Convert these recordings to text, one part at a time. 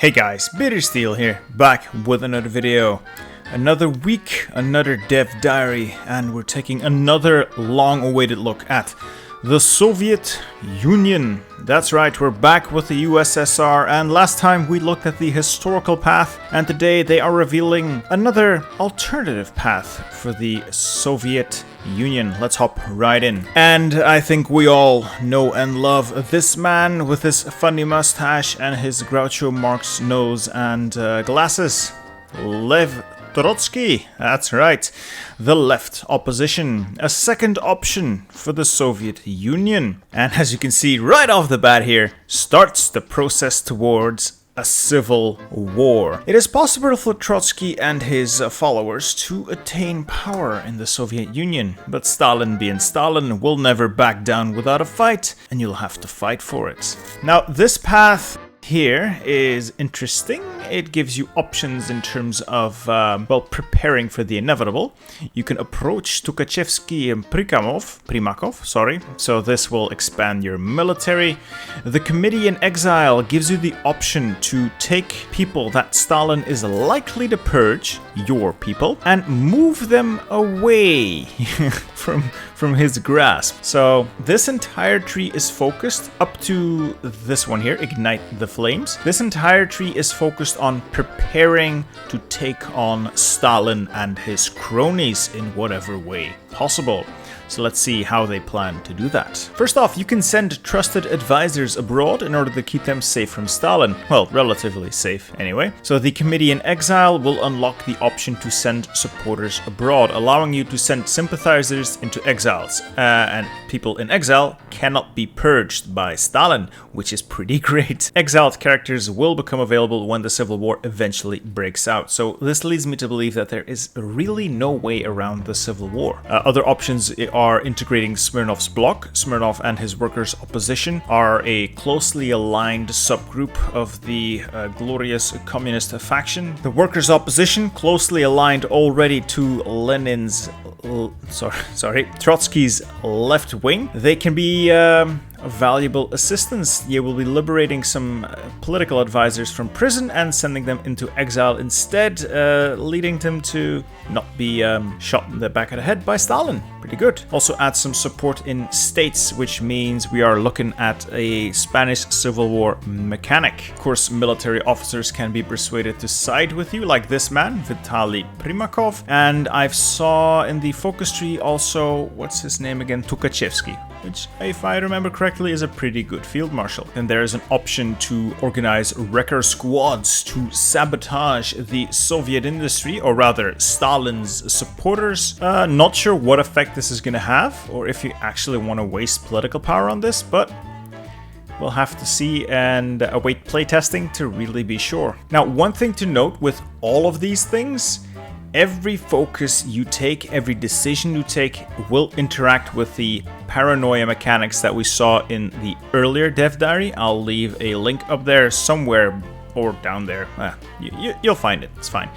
Hey guys, Bittersteel here, back with another video. Another week, another dev diary, and we're taking another long-awaited look at the Soviet Union. That's right, we're back with the USSR, and last time we looked at the historical path, and today they are revealing another alternative path for the Soviet Union. Let's hop right in. And I think we all know and love this man with his funny mustache and his Groucho Marx nose and glasses. Lev Trotsky, that's right, the left opposition, a second option for the Soviet Union. And as you can see right off the bat here, starts the process towards a civil war. It is possible for Trotsky and his followers to attain power in the Soviet Union, but Stalin being Stalin will never back down without a fight, and you'll have to fight for it. Now, this path here is interesting. It gives you options in terms of, preparing for the inevitable. You can approach Tukhachevsky and Primakov, so this will expand your military. The Committee in Exile gives you the option to take people that Stalin is likely to purge, your people, and move them away from his grasp. So this entire tree is focused up to this one here, Ignite the Flames. This entire tree is focused on preparing to take on Stalin and his cronies in whatever way possible. So let's see how they plan to do that. First off, you can send trusted advisors abroad in order to keep them safe from Stalin. Well, relatively safe anyway. So the Committee in Exile will unlock the option to send supporters abroad, allowing you to send sympathizers into exiles. And people in exile cannot be purged by Stalin, which is pretty great. Exiled characters will become available when the civil war eventually breaks out. So this leads me to believe that there is really no way around the civil war. Other options are integrating Smirnov's bloc. Smirnov and his workers' opposition are a closely aligned subgroup of the glorious communist faction. The workers' opposition, closely aligned already to Trotsky's left wing. They can be valuable assistance. You will be liberating some political advisors from prison and sending them into exile instead, leading them to not be shot in the back of the head by Stalin. Pretty good. Also add some support in states, which means we are looking at a Spanish Civil War mechanic. Of course, military officers can be persuaded to side with you, like this man, Vitaly Primakov. And I've saw in the focus tree also, what's his name again? Tukhachevsky, which, if I remember correctly, is a pretty good field marshal. And there is an option to organize wrecker squads to sabotage the Soviet industry, or rather Stalin's supporters. Not sure what effect this is going to have, or if you actually want to waste political power on this, but we'll have to see and await playtesting to really be sure. Now, one thing to note with all of these things, every focus you take, every decision you take will interact with the paranoia mechanics that we saw in the earlier dev diary. I'll leave a link up there somewhere or down there. You'll find it, it's fine.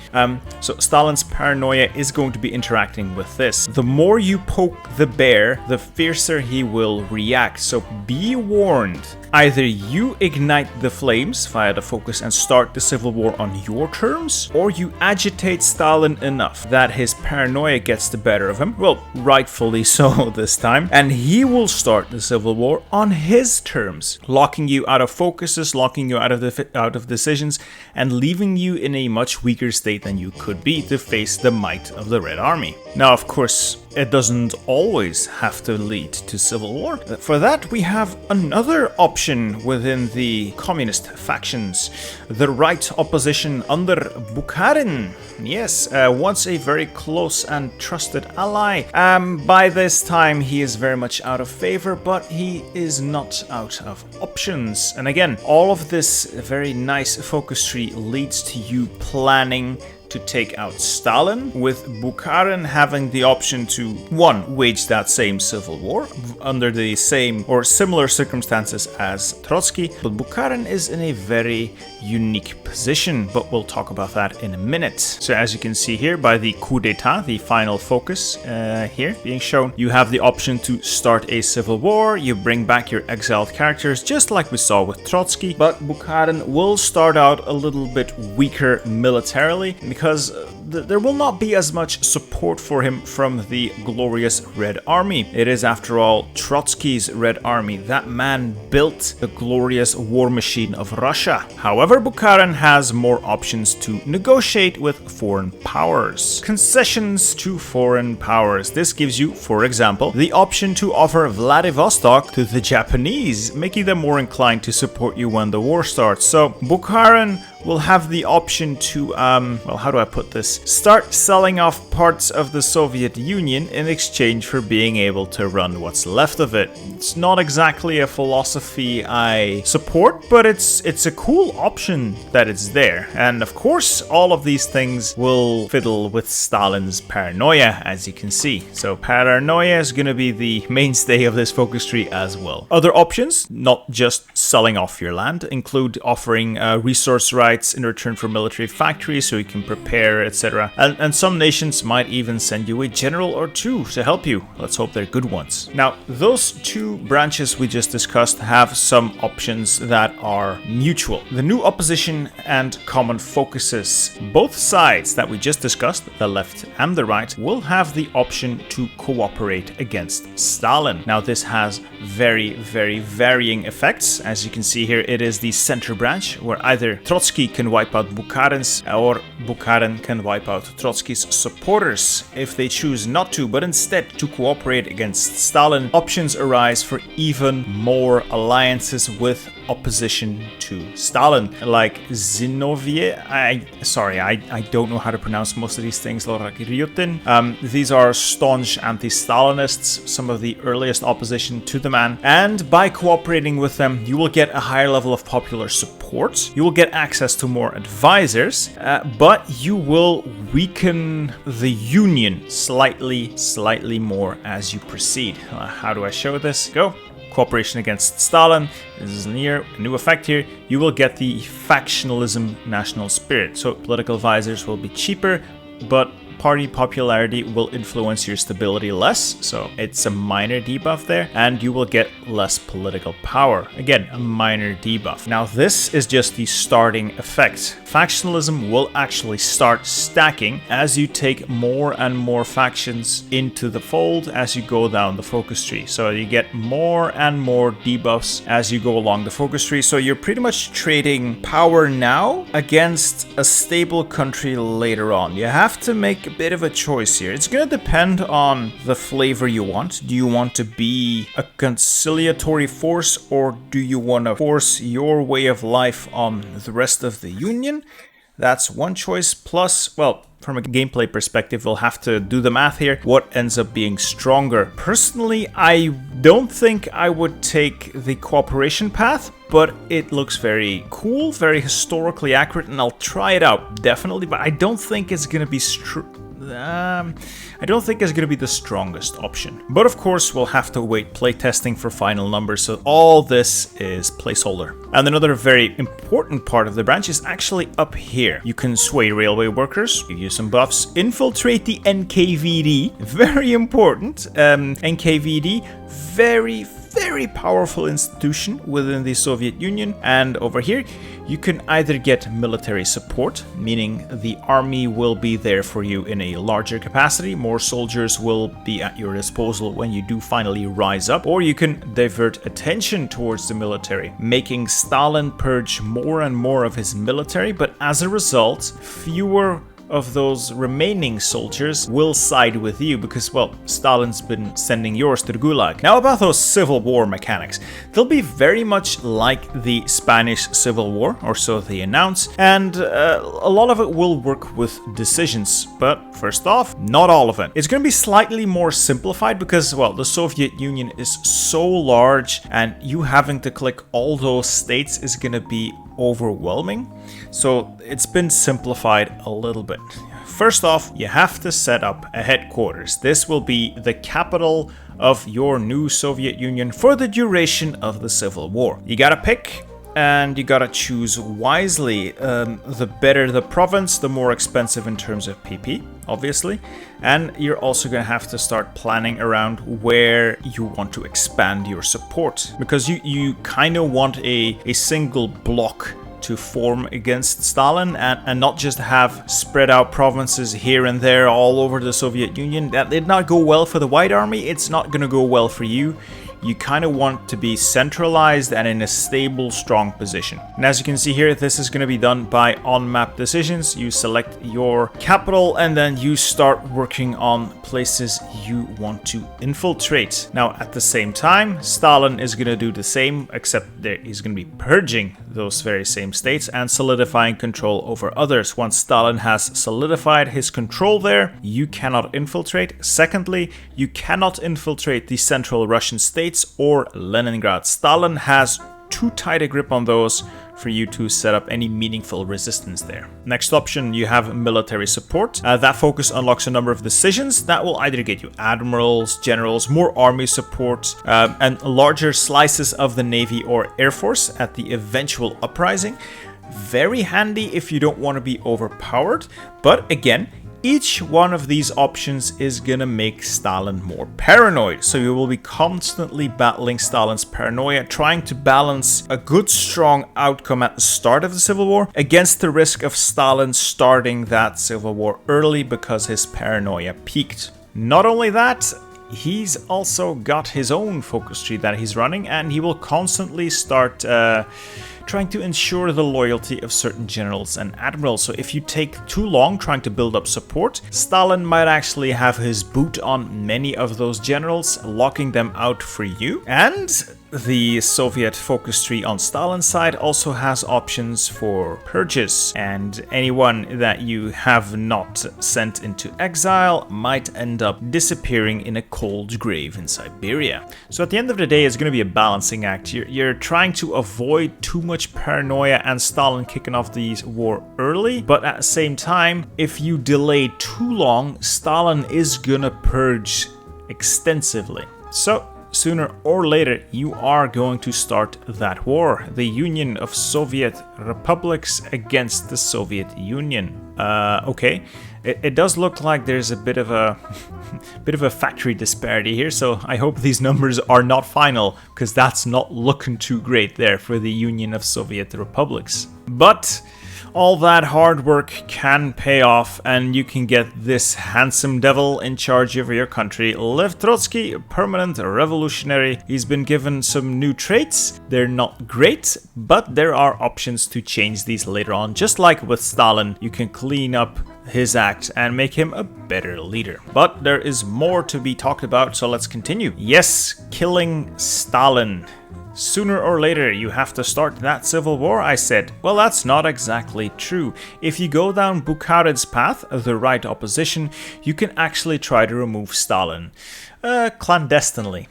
So Stalin's paranoia is going to be interacting with this. The more you poke the bear, the fiercer he will react. So be warned. Either you ignite the flames via the focus and start the civil war on your terms, or you agitate Stalin enough that his paranoia gets the better of him. Well, rightfully so this time. And he will start the civil war on his terms, locking you out of focuses, locking you out of decisions, and leaving you in a much weaker state than you could be to face the might of the Red Army. Now, of course, it doesn't always have to lead to civil war. For that, we have another option within the communist factions. The right opposition under Bukharin. Yes, once a very close and trusted ally. By this time, he is very much out of favor, but he is not out of options. And again, all of this very nice focus tree leads to you planning to take out Stalin, with Bukharin having the option to, one, wage that same civil war under the same or similar circumstances as Trotsky, but Bukharin is in a very unique position, but we'll talk about that in a minute. So as you can see here by the coup d'etat, the final focus here being shown, you have the option to start a civil war, you bring back your exiled characters just like we saw with Trotsky, but Bukharin will start out a little bit weaker militarily because there will not be as much support for him from the glorious Red Army. It is, after all, Trotsky's Red Army. That man built the glorious war machine of Russia. However, Bukharin has more options to negotiate with foreign powers. Concessions to foreign powers. This gives you, for example, the option to offer Vladivostok to the Japanese, making them more inclined to support you when the war starts. So Bukharin will have the option to, well, how do I put this? Start selling off parts of the Soviet Union in exchange for being able to run what's left of it. It's not exactly a philosophy I support, but it's a cool option that it's there. And of course, all of these things will fiddle with Stalin's paranoia, as you can see. So paranoia is going to be the mainstay of this focus tree as well. Other options, not just selling off your land, include offering resource rights in return for military factories so you can prepare, etc. And some nations might even send you a general or two to help you. Let's hope they're good ones. Now, those two branches we just discussed have some options that are mutual. The new opposition and common focuses. Both sides that we just discussed, the left and the right, will have the option to cooperate against Stalin. Now, this has very, very varying effects. As you can see here, it is the center branch where either Trotsky can wipe out Bukharin's or Bukharin can wipe out Trotsky's supporters if they choose not to, but instead to cooperate against Stalin. Options arise for even more alliances with opposition to Stalin, like Zinoviev. I don't know how to pronounce most of these things. These are staunch anti-Stalinists, some of the earliest opposition to the man, and by cooperating with them, you will get a higher level of popular support. You will get access to more advisors, but you will weaken the Union slightly more as you proceed. How do I show this? Go. Cooperation against Stalin. This is a new effect here. You will get the factionalism national spirit. So political advisors will be cheaper, but party popularity will influence your stability less, so it's a minor debuff there, and you will get less political power. Again, a minor debuff. Now, this is just the starting effect. Factionalism will actually start stacking as you take more and more factions into the fold as you go down the focus tree. So you get more and more debuffs as you go along the focus tree. So you're pretty much trading power now against a stable country later on. You have to make a bit of a choice here. It's going to depend on the flavor you want. Do you want to be a conciliatory force, or do you want to force your way of life on the rest of the Union? That's one choice. Plus, well, from a gameplay perspective, we'll have to do the math here. What ends up being stronger? Personally, I don't think I would take the cooperation path, but it looks very cool, very historically accurate, and I'll try it out, definitely, but I don't think it's going to be the strongest option. But of course, we'll have to wait playtesting for final numbers, so all this is placeholder. And another very important part of the branch is actually up here. You can sway railway workers, give you some buffs, infiltrate the NKVD, very important. NKVD, very powerful institution within the Soviet Union. And over here, you can either get military support, meaning the army will be there for you in a larger capacity, more soldiers will be at your disposal when you do finally rise up, or you can divert attention towards the military, making Stalin purge more and more of his military, but as a result, fewer of those remaining soldiers will side with you because, well, Stalin's been sending yours to the Gulag. Now, about those Civil War mechanics, they'll be very much like the Spanish Civil War, or so they announce, and a lot of it will work with decisions, but first off, not all of it. It's going to be slightly more simplified because, well, the Soviet Union is so large, and you having to click all those states is going to be overwhelming, so it's been simplified a little bit. First off, you have to set up a headquarters. This will be the capital of your new Soviet Union for the duration of the Civil War. You gotta pick, and you gotta choose wisely. The better the province, the more expensive in terms of PP, obviously. And you're also gonna have to start planning around where you want to expand your support, because you kind of want a single block to form against Stalin, and not just have spread out provinces here and there all over the Soviet Union. That did not go well for the White Army. It's not going to go well for you. You kind of want to be centralized and in a stable, strong position. And as you can see here, this is going to be done by on-map decisions. You select your capital and then you start working on places you want to infiltrate. Now, at the same time, Stalin is going to do the same, except he's going to be purging those very same states and solidifying control over others. Once Stalin has solidified his control there, you cannot infiltrate. Secondly, you cannot infiltrate the central Russian states or Leningrad. Stalin has too tight a grip on those for you to set up any meaningful resistance there. Next option, you have military support. That focus unlocks a number of decisions that will either get you admirals, generals, more army support, and larger slices of the Navy or Air Force at the eventual uprising. Very handy if you don't want to be overpowered, but again, each one of these options is gonna make Stalin more paranoid, so you will be constantly battling Stalin's paranoia, trying to balance a good, strong outcome at the start of the Civil War against the risk of Stalin starting that Civil War early because his paranoia peaked. Not only that, he's also got his own focus tree that he's running, and he will constantly start trying to ensure the loyalty of certain generals and admirals. So if you take too long trying to build up support, Stalin might actually have his boot on many of those generals, locking them out for you. And the Soviet focus tree on Stalin's side also has options for purges, and anyone that you have not sent into exile might end up disappearing in a cold grave in Siberia. So at the end of the day, it's going to be a balancing act. You're trying to avoid too much paranoia and Stalin kicking off the war early, but at the same time, if you delay too long, Stalin is gonna purge extensively. So sooner or later, you are going to start that war. The Union of Soviet Republics against the Soviet Union. Okay, it does look like there's a bit of a factory disparity here, so I hope these numbers are not final, because that's not looking too great there for the Union of Soviet Republics. But all that hard work can pay off, and you can get this handsome devil in charge of your country. Lev Trotsky, permanent revolutionary. He's been given some new traits. They're not great, but there are options to change these later on. Just like with Stalin, you can clean up his act and make him a better leader. But there is more to be talked about, so let's continue. Yes, killing Stalin. Sooner or later, you have to start that civil war, I said. Well, that's not exactly true. If you go down Bukharin's path, the right opposition, you can actually try to remove Stalin. Clandestinely.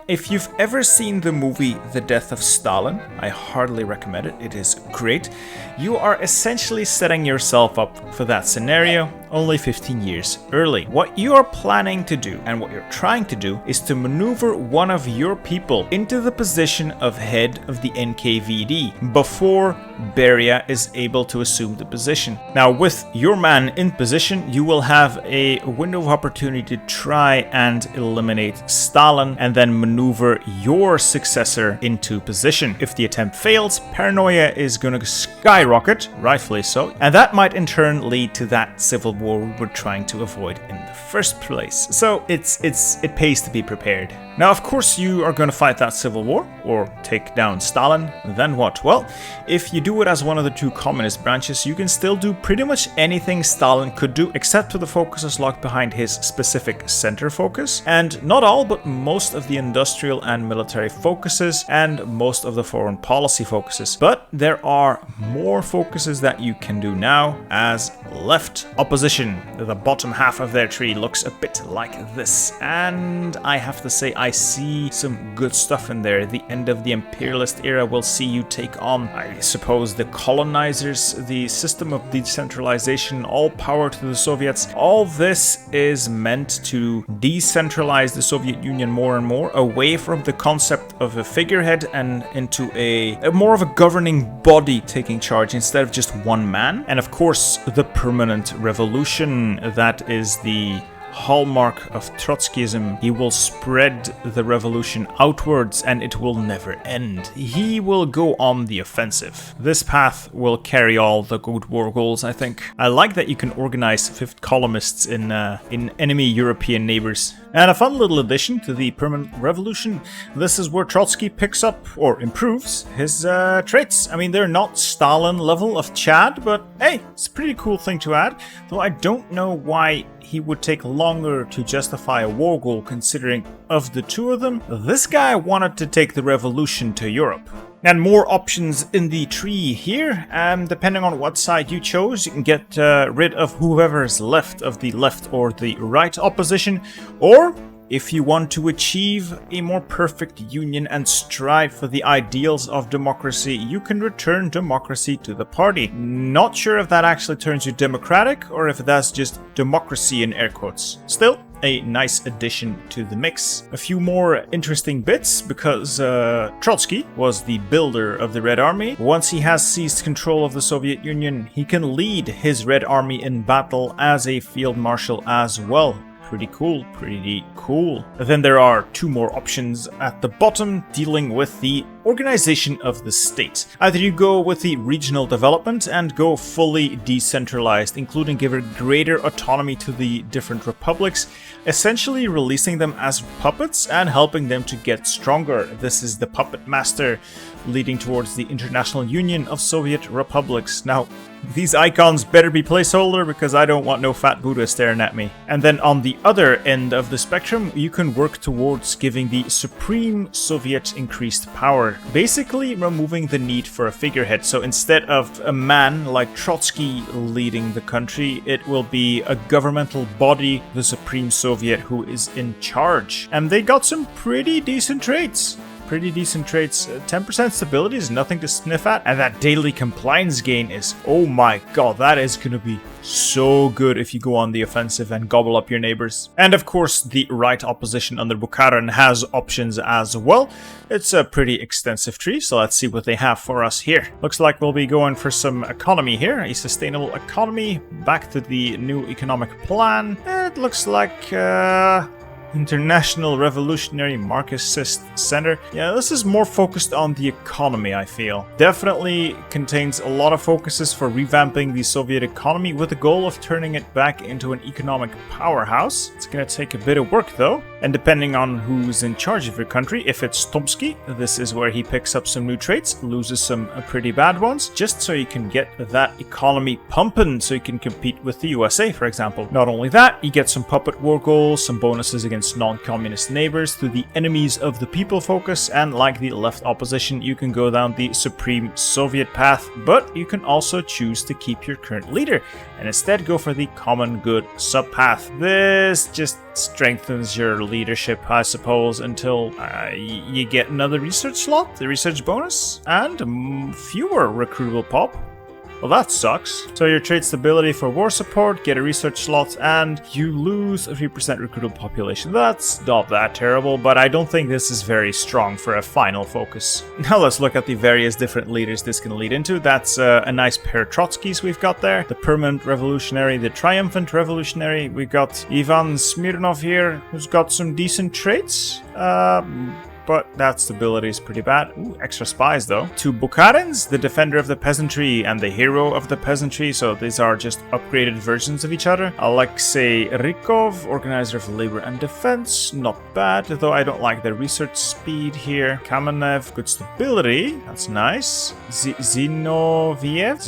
If you've ever seen the movie The Death of Stalin, I hardly recommend it, it is great. You are essentially setting yourself up for that scenario only 15 years early. What you are planning to do and what you're trying to do is to maneuver one of your people into the position of head of the NKVD before Beria is able to assume the position. Now, with your man in position, you will have a window of opportunity to try and eliminate Stalin and then maneuver your successor into position. If the attempt fails, paranoia is going to skyrocket, rightfully so, and that might in turn lead to that civil war we were trying to avoid in the first place. So it pays to be prepared. Now, of course, you are going to fight that civil war or take down Stalin. Then what? Well, if you do it as one of the two communist branches, you can still do pretty much anything Stalin could do, except for the focuses locked behind his specific center focus, and not all, but most of the industrial and military focuses, and most of the foreign policy focuses. But there are more focuses that you can do now as left opposition. The bottom half of their tree looks a bit like this, and I have to say I see some good stuff in there. The end of the imperialist era will see you take on, I suppose, the colonizers, the system of decentralization, all power to the Soviets. All this is meant to decentralize the Soviet Union more and more away from the concept of a figurehead and into a more of a governing body taking charge instead of just one man. And of course, the permanent revolution, that is the hallmark of Trotskyism. He will spread the revolution outwards and it will never end. He will go on the offensive. This path will carry all the good war goals, I think. I like that you can organize fifth columnists in enemy European neighbors. And a fun little addition to the permanent revolution, this is where Trotsky picks up or improves his traits. I mean, they're not Stalin level of Chad, but hey, it's a pretty cool thing to add, though I don't know why he would take longer to justify a war goal, considering of the two of them, this guy wanted to take the revolution to Europe. And more options in the tree here, and depending on what side you chose, you can get rid of whoever's left of the left or the right opposition, or if you want to achieve a more perfect union and strive for the ideals of democracy, you can return democracy to the party. Not sure if that actually turns you democratic or if that's just democracy in air quotes. Still, a nice addition to the mix. A few more interesting bits, because Trotsky was the builder of the Red Army. Once he has seized control of the Soviet Union, he can lead his Red Army in battle as a field marshal as well. Pretty cool, pretty cool. Then there are two more options at the bottom dealing with the organization of the state. Either you go with the regional development and go fully decentralized, including giving greater autonomy to the different republics, essentially releasing them as puppets and helping them to get stronger. This is the puppet master leading towards the International Union of Soviet Republics. Now, these icons better be placeholder because I don't want no fat Buddha staring at me. And then on the other end of the spectrum, you can work towards giving the Supreme Soviet increased power, basically removing the need for a figurehead. So instead of a man like Trotsky leading the country, it will be a governmental body, the Supreme Soviet, who is in charge. And they got some pretty decent traits. 10% stability is nothing to sniff at, and that daily compliance gain is, oh my god, that is gonna be so good if you go on the offensive and gobble up your neighbors. And of course, the right opposition under Bukharin has options as well. It's a pretty extensive tree, so let's see what they have for us here. Looks like we'll be going for some economy here, a sustainable economy, back to the new economic plan. It looks like International Revolutionary Marxist Center. Yeah, this is more focused on the economy, I feel. Definitely contains a lot of focuses for revamping the Soviet economy with the goal of turning it back into an economic powerhouse. It's gonna take a bit of work though, and depending on who's in charge of your country, if it's Trotsky, this is where he picks up some new traits, loses some pretty bad ones, just so you can get that economy pumping so you can compete with the USA, for example. Not only that, you get some puppet war goals, some bonuses against non-communist neighbors through the enemies of the people focus, and like the left opposition, you can go down the Supreme Soviet path, but you can also choose to keep your current leader and instead go for the common good subpath. This just strengthens your leadership, I suppose, until you get another research slot, the research bonus, and fewer recruitable pop. Well, that sucks. So your trait stability for war support, get a research slot, and you lose a 3% recruitable population. That's not that terrible, but I don't think this is very strong for a final focus. Now let's look at the various different leaders this can lead into. That's a nice pair of Trotskys we've got there. The permanent revolutionary, the triumphant revolutionary. We've got Ivan Smirnov here, who's got some decent traits. But that stability is pretty bad. Ooh, extra spies though. Two Bukharins, the defender of the peasantry and the hero of the peasantry, so these are just upgraded versions of each other. Alexei Rykov, organizer of labor and defense, not bad, though I don't like the research speed here. Kamenev, good stability, that's nice. Zinoviev,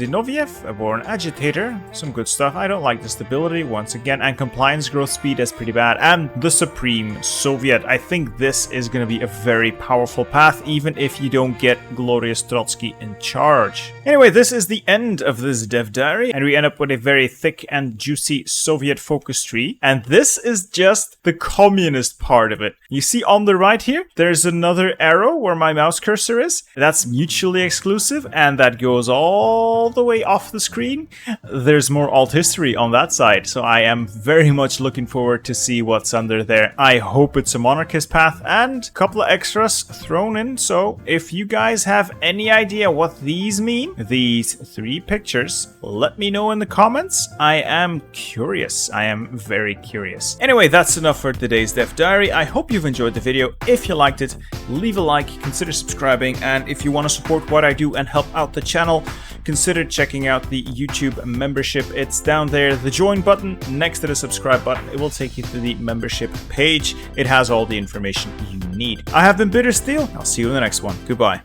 a born agitator, some good stuff. I don't like the stability once again, and compliance growth speed is pretty bad. And the Supreme Soviet, I think this is going to be a very powerful path, even if you don't get glorious Trotsky in charge. Anyway, this is the end of this dev diary, and we end up with a very thick and juicy Soviet focus tree. And this is just the communist part of it. You see on the right here, there's another arrow where my mouse cursor is. That's mutually exclusive, and that goes all the way off the screen. There's more alt history on that side, so I am very much looking forward to see what's under there. I hope it's a monarchist path and a couple of extras thrown in, so if you guys have any idea what these mean, these 3 pictures, let me know in the comments. I am curious. I am very curious. Anyway, that's enough for today's dev diary. I hope you've enjoyed the video. If you liked it, leave a like, consider subscribing, and if you want to support what I do and help out the channel, consider checking out the YouTube membership. It's down there, the join button next to the subscribe button. It will take you to the membership page. It has all the information you need. I have been Bitter Steel. I'll see you in the next one. Goodbye.